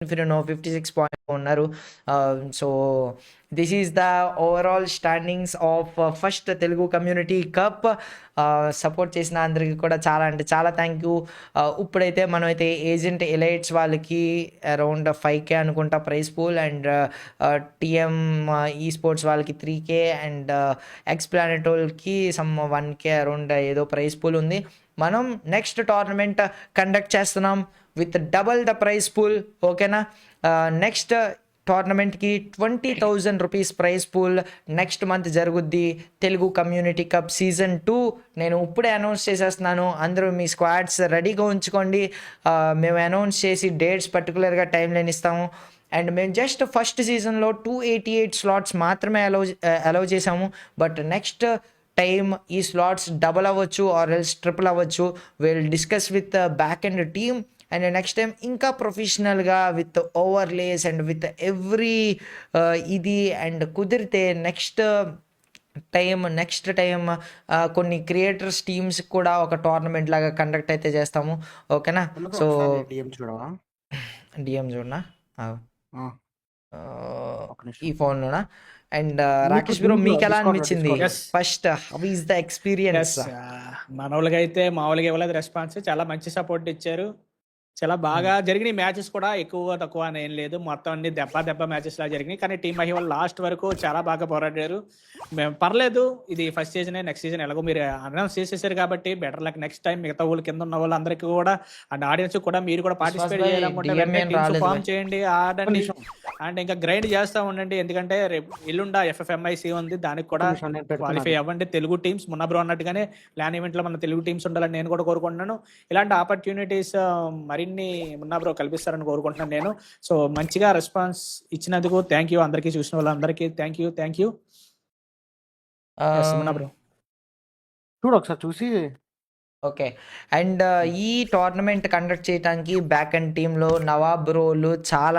Inferno 56 point ఉన్నారు. So this is the overall standings of first Telugu community cup. Support చేసిన అందరికీ కూడా చాలా అంటే చాలా థ్యాంక్ యూ. ఇప్పుడైతే మనమైతే ఏజెంట్ ఎలైట్స్ వాళ్ళకి అరౌండ్ 5K అనుకుంటా ప్రైస్ పూల్, అండ్ టీఎం ఈ స్పోర్ట్స్ వాళ్ళకి 3K, అండ్ ఎక్స్ప్లానెటోల్కి సమ్ 1K అరౌండ్ ఏదో ప్రైస్ పూల్ ఉంది. మనం నెక్స్ట్ టోర్నమెంట్ కండక్ట్ చేస్తున్నాం with double the prize pool. ఓకేనా? నెక్స్ట్ టోర్నమెంట్కి 20,000 rupees prize pool next month జరుగుద్ది. తెలుగు కమ్యూనిటీ కప్ సీజన్ 2 నేను ఇప్పుడే అనౌన్స్ చేసేస్తున్నాను. అందరూ మీ స్క్వాడ్స్ రెడీగా ఉంచుకోండి. మేము అనౌన్స్ చేసి డేట్స్ పర్టికులర్గా టైం లైన్ ఇస్తాము. అండ్ మేము జస్ట్ ఫస్ట్ సీజన్లో 288 స్లాట్స్ మాత్రమే అలౌ చేసాము. బట్ నెక్స్ట్ టైం ఈ స్లాట్స్ డబల్ అవ్వచ్చు ఆర్ ఎల్స్ ట్రిపుల్ అవ్వచ్చు. Will discuss with back and team. And next time ఇంకా ప్రొఫెషనల్గా with overlays and with every ఇది. అండ్ కుదిరితే నెక్స్ట్ టైం కొన్ని క్రియేటర్స్ టీమ్స్ కూడా ఒక టోర్నమెంట్ లాగా కండక్ట్ అయితే చేస్తాము. ఓకేనా? సో డిఎం చూడనా ఈ ఫోన్లోనా? అండ్ రాకేష్ బ్రో, మీకు ఎలా అనిపించింది first? How is the experience? మనోళ్ళకి అయితే మామూలుగా ఇవ్వలేదు రెస్పాన్స్, చాలా మంచి సపోర్ట్ ఇచ్చారు. చాలా బాగా జరిగినాయి మ్యాచెస్ కూడా, ఎక్కువ తక్కువ అని ఏం లేదు, మొత్తం అన్ని దెబ్బ మ్యాచెస్ లా జరిగినాయి. కానీ టీం మహి వాళ్ళు లాస్ట్ వరకు చాలా బాగా పోరాడారు. మేము పర్లేదు, ఇది ఫస్ట్ సీజన్, నెక్స్ట్ సీజన్ ఎలాగో మీరు అనౌన్స్ చేసేసారు కాబట్టి బెటర్ లక్ నెక్స్ట్ టైం. మిగతా వాళ్ళు కింద ఉన్న వాళ్ళందరికీ కూడా అండ్ ఆడియన్స్ కూడా మీరు కూడా పార్టిసిపేట్ చేయాలనుకుంటే ఫామ్ చేయండి, ఆడండి, అండ్ ఇంకా గ్రైండ్ చేస్తూ ఉండండి. ఎందుకంటే రేపు ఎల్లుండ FFMIC ఉంది, దానికి కూడా క్వాలిఫై అవ్వండి తెలుగు టీమ్స్. మొన్న బ్రో అన్నట్టుగానే ప్లాన్ ఈవెంట్లో మన తెలుగు టీమ్స్ ఉండాలని నేను కూడా కోరుకుంటున్నాను. ఇలాంటి ఆపర్చునిటీస్ మరిన్ని మున్నా బ్రో కల్పిస్తారని కోరుకుంటున్నాను నేను. సో మంచిగా రెస్పాన్స్ ఇచ్చినందుకు థ్యాంక్ యూ అందరికీ, చూసిన వాళ్ళందరికీ థ్యాంక్ యూ. మున్నా బ్రో చూడు ఒకసారి చూసి. ఓకే. అండ్ ఈ టోర్నమెంట్ కండక్ట్ చేయడానికి బ్యాక్ అండ్ టీంలో నవాబ్ బ్రోలు చాలా